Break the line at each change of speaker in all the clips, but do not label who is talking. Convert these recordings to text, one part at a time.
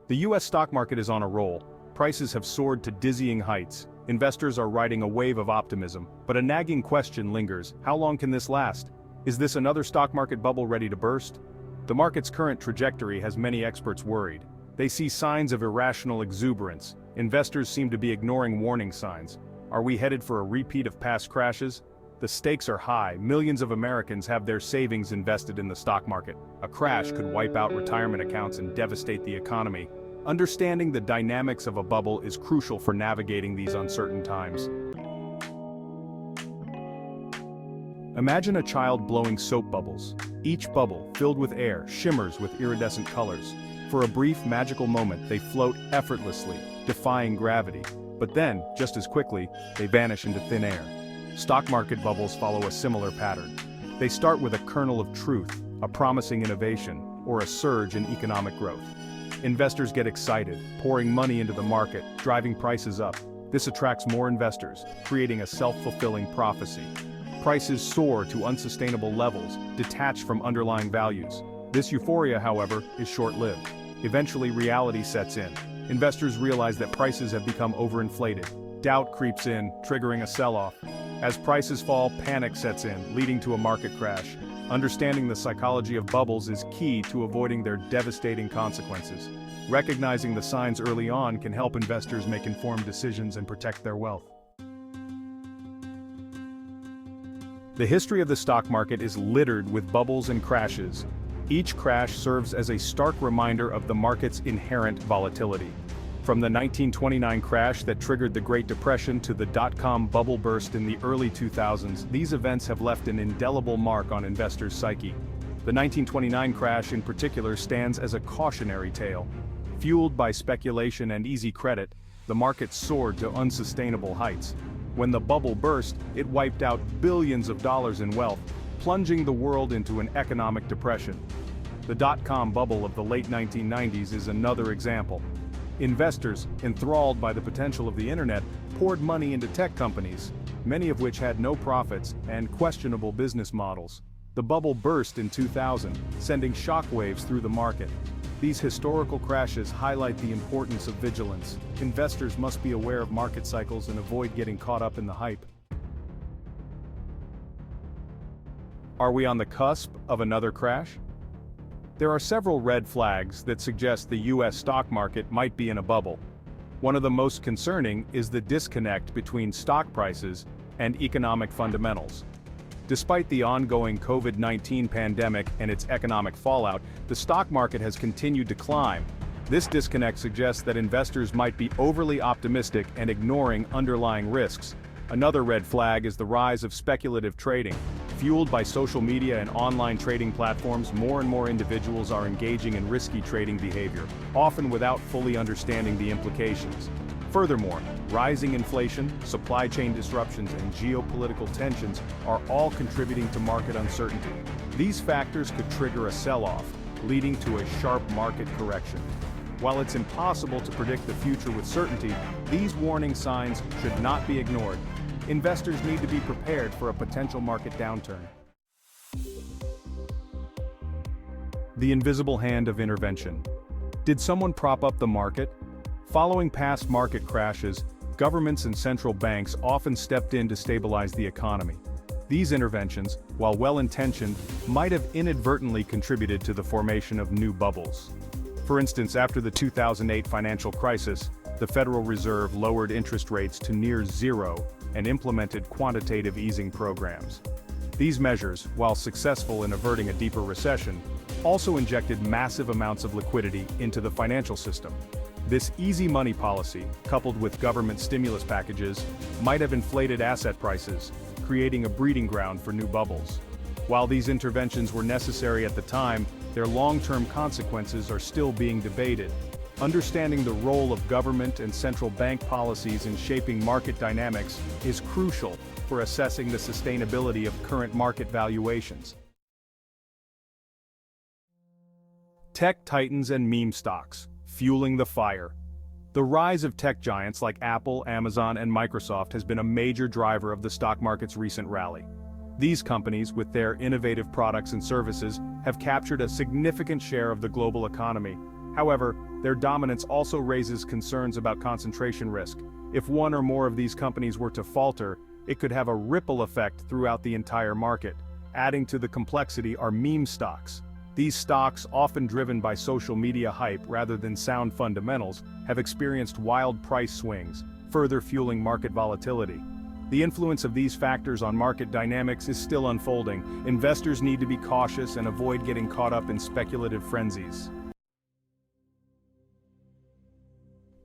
The US stock market is on a roll. Prices have soared to dizzying heights. Investors are riding a wave of optimism, but a nagging question lingers: how long can this last? Is this another stock market bubble ready to burst? The market's current trajectory has many experts worried. They see signs of irrational exuberance. Investors seem to be ignoring warning signs. Are we headed for a repeat of past crashes? The stakes are high. Millions of Americans have their savings invested in the stock market. A crash could wipe out retirement accounts and devastate the economy. Understanding the dynamics of a bubble is crucial for navigating these uncertain times. Imagine a child blowing soap bubbles. Each bubble, filled with air, shimmers with iridescent colors. For a brief, magical moment, they float effortlessly, defying gravity. But then, just as quickly, they vanish into thin air. Stock market bubbles follow a similar pattern. They start with a kernel of truth, a promising innovation, or a surge in economic growth. Investors get excited, pouring money into the market, driving prices up. This attracts more investors, creating a self-fulfilling prophecy. Prices soar to unsustainable levels, detached from underlying values. This euphoria, however, is short-lived. Eventually, reality sets in. Investors realize that prices have become overinflated. Doubt creeps in, triggering a sell-off. As prices fall, panic sets in, leading to a market crash. Understanding the psychology of bubbles is key to avoiding their devastating consequences. Recognizing the signs early on can help investors make informed decisions and protect their wealth. The history of the stock market is littered with bubbles and crashes. Each crash serves as a stark reminder of the market's inherent volatility. From the 1929 crash that triggered the Great Depression to the dot-com bubble burst in the early 2000s, these events have left an indelible mark on investors' psyche. The 1929 crash in particular stands as a cautionary tale. Fueled by speculation and easy credit, the market soared to unsustainable heights. When the bubble burst, it wiped out billions of dollars in wealth, plunging the world into an economic depression. The dot-com bubble of the late 1990s is another example. Investors, enthralled by the potential of the internet, poured money into tech companies, many of which had no profits and questionable business models. The bubble burst in 2000, sending shockwaves through the market. These historical crashes highlight the importance of vigilance. Investors must be aware of market cycles and avoid getting caught up in the hype. Are we on the cusp of another crash? There are several red flags that suggest the US stock market might be in a bubble. One of the most concerning is the disconnect between stock prices and economic fundamentals. Despite the ongoing COVID-19 pandemic and its economic fallout, the stock market has continued to climb. This disconnect suggests that investors might be overly optimistic and ignoring underlying risks. Another red flag is the rise of speculative trading. Fueled by social media and online trading platforms, more and more individuals are engaging in risky trading behavior, often without fully understanding the implications. Furthermore, rising inflation, supply chain disruptions, and geopolitical tensions are all contributing to market uncertainty. These factors could trigger a sell-off, leading to a sharp market correction. While it's impossible to predict the future with certainty, these warning signs should not be ignored. Investors need to be prepared for a potential market downturn. The invisible hand of intervention. Did someone prop up the market? Following past market crashes, governments and central banks often stepped in to stabilize the economy. These interventions, while well-intentioned, might have inadvertently contributed to the formation of new bubbles. For instance, after the 2008 financial crisis, the Federal Reserve lowered interest rates to near zero and implemented quantitative easing programs. These measures, while successful in averting a deeper recession, also injected massive amounts of liquidity into the financial system. This easy money policy, coupled with government stimulus packages, might have inflated asset prices, creating a breeding ground for new bubbles. While these interventions were necessary at the time, their long-term consequences are still being debated. Understanding the role of government and central bank policies in shaping market dynamics is crucial for assessing the sustainability of current market valuations. Tech titans and meme stocks, fueling the fire. The rise of tech giants like Apple, Amazon, and Microsoft has been a major driver of the stock market's recent rally. These companies, with their innovative products and services, have captured a significant share of the global economy. However, their dominance also raises concerns about concentration risk. If one or more of these companies were to falter, it could have a ripple effect throughout the entire market. Adding to the complexity are meme stocks. These stocks, often driven by social media hype rather than sound fundamentals, have experienced wild price swings, further fueling market volatility. The influence of these factors on market dynamics is still unfolding. Investors need to be cautious and avoid getting caught up in speculative frenzies.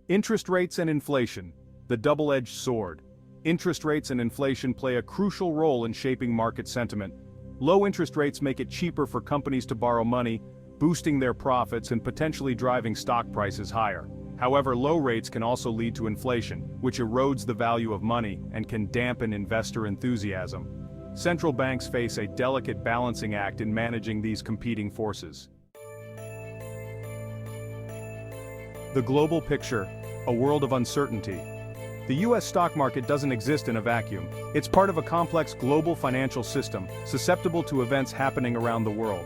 Interest rates and inflation, the double-edged sword. Interest rates and inflation play a crucial role in shaping market sentiment. Low interest rates make it cheaper for companies to borrow money, boosting their profits and potentially driving stock prices higher. However, low rates can also lead to inflation, which erodes the value of money and can dampen investor enthusiasm. Central banks face a delicate balancing act in managing these competing forces. The global picture, a world of uncertainty. The U.S. stock market doesn't exist in a vacuum. It's part of a complex global financial system, susceptible to events happening around the world.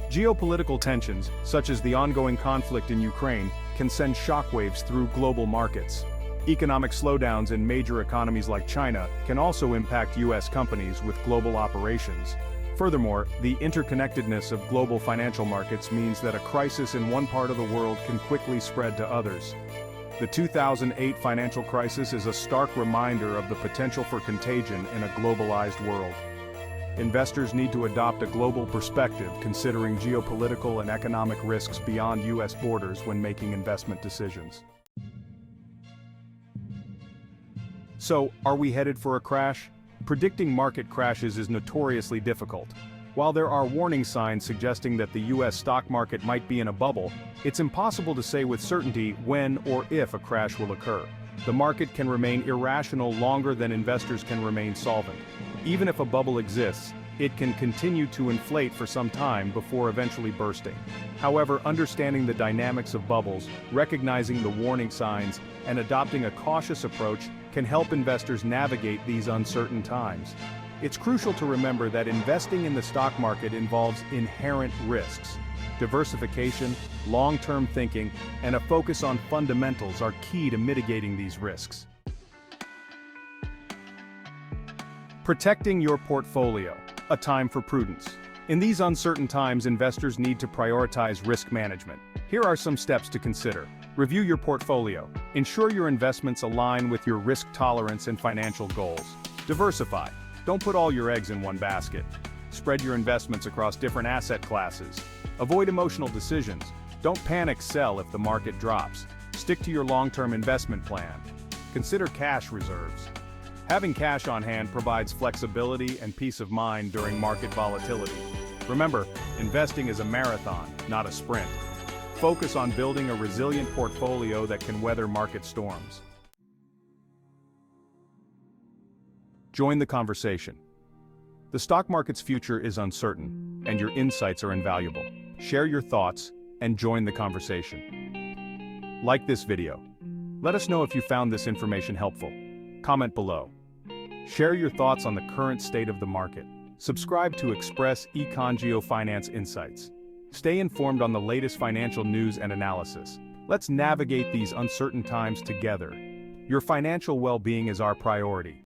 Geopolitical tensions, such as the ongoing conflict in Ukraine, can send shockwaves through global markets. Economic slowdowns in major economies like China can also impact U.S. companies with global operations. Furthermore, the interconnectedness of global financial markets means that a crisis in one part of the world can quickly spread to others. The 2008 financial crisis is a stark reminder of the potential for contagion in a globalized world. Investors need to adopt a global perspective, considering geopolitical and economic risks beyond U.S. borders when making investment decisions. So, are we headed for a crash? Predicting market crashes is notoriously difficult. While there are warning signs suggesting that the U.S. stock market might be in a bubble, it's impossible to say with certainty when or if a crash will occur. The market can remain irrational longer than investors can remain solvent. Even if a bubble exists, it can continue to inflate for some time before eventually bursting. However, understanding the dynamics of bubbles, recognizing the warning signs, and adopting a cautious approach can help investors navigate these uncertain times. It's crucial to remember that investing in the stock market involves inherent risks. Diversification, long-term thinking, and a focus on fundamentals are key to mitigating these risks. Protecting your portfolio, a time for prudence. In these uncertain times, investors need to prioritize risk management. Here are some steps to consider. Review your portfolio. Ensure your investments align with your risk tolerance and financial goals. Diversify. Don't put all your eggs in one basket. Spread your investments across different asset classes. Avoid emotional decisions. Don't panic sell if the market drops. Stick to your long-term investment plan. Consider cash reserves. Having cash on hand provides flexibility and peace of mind during market volatility. Remember, investing is a marathon, not a sprint. Focus on building a resilient portfolio that can weather market storms. Join the conversation. The stock market's future is uncertain, and your insights are invaluable. Share your thoughts and join the conversation. Like this video. Let us know if you found this information helpful. Comment below. Share your thoughts on the current state of the market. Subscribe to Express Econ Finance Insights. Stay informed on the latest financial news and analysis. Let's navigate these uncertain times together. Your financial well-being is our priority.